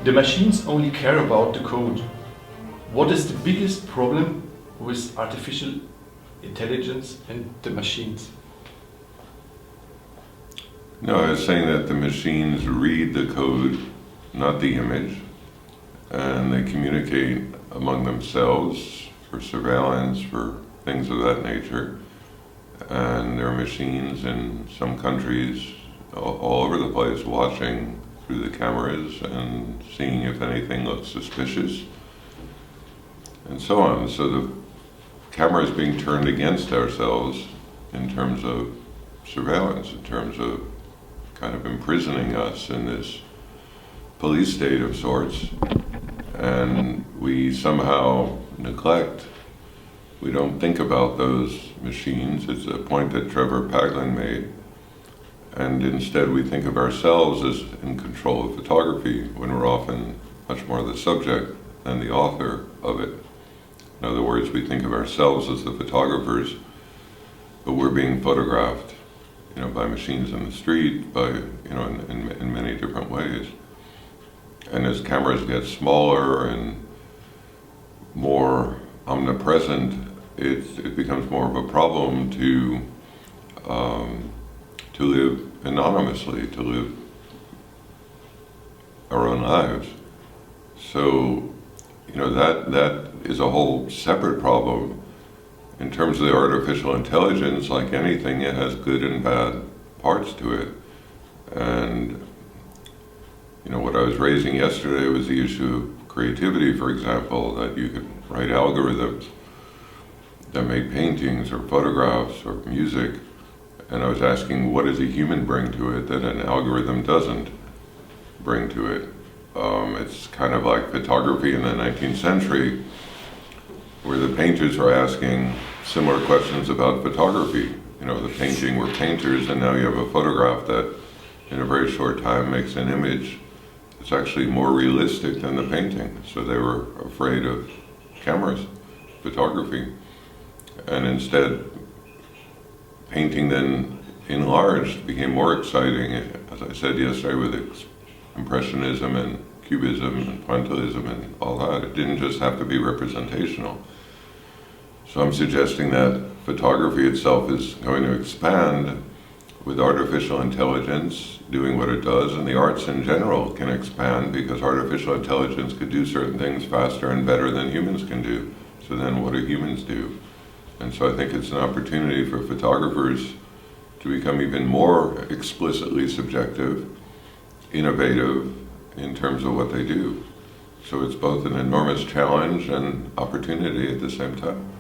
The machines only care about the code. What is the biggest problem with artificial intelligence and the machines? No, I was saying that the machines read the code, not the image, and they communicate among themselves for surveillance, for things of that nature. And there are machines in some countries all over the place watching through the cameras and seeing if anything looks suspicious and so on. So the camera is being turned against ourselves in terms of surveillance, in terms of kind of imprisoning us in this police state of sorts. And we somehow neglect, we don't think about those machines. It's a point that Trevor Paglen made. And instead we think of ourselves as in control of photography when we're often much more the subject than the author of it. In other words, we think of ourselves as the photographers, but we're being photographed, by machines in the street, by, in many different ways. And as cameras get smaller and more omnipresent, it becomes more of a problem to live anonymously, to live our own lives. So, that is a whole separate problem. In terms of the artificial intelligence, like anything, it has good and bad parts to it. And, what I was raising yesterday was the issue of creativity, for example, that you could write algorithms that make paintings or photographs or music. And I was asking, what does a human bring to it that an algorithm doesn't bring to it? It's kind of like photography in the 19th century, where the painters were asking similar questions about photography. The painting were painters, and now you have a photograph that in a very short time makes an image that's actually more realistic than the painting. So they were afraid of cameras, photography. And instead, painting then enlarged, became more exciting, as I said yesterday, with Impressionism and Cubism and Pointillism and all that. It didn't just have to be representational. So I'm suggesting that photography itself is going to expand with artificial intelligence doing what it does, and the arts in general can expand because artificial intelligence could do certain things faster and better than humans can do. So then what do humans do? And so I think it's an opportunity for photographers to become even more explicitly subjective, innovative in terms of what they do. So it's both an enormous challenge and opportunity at the same time.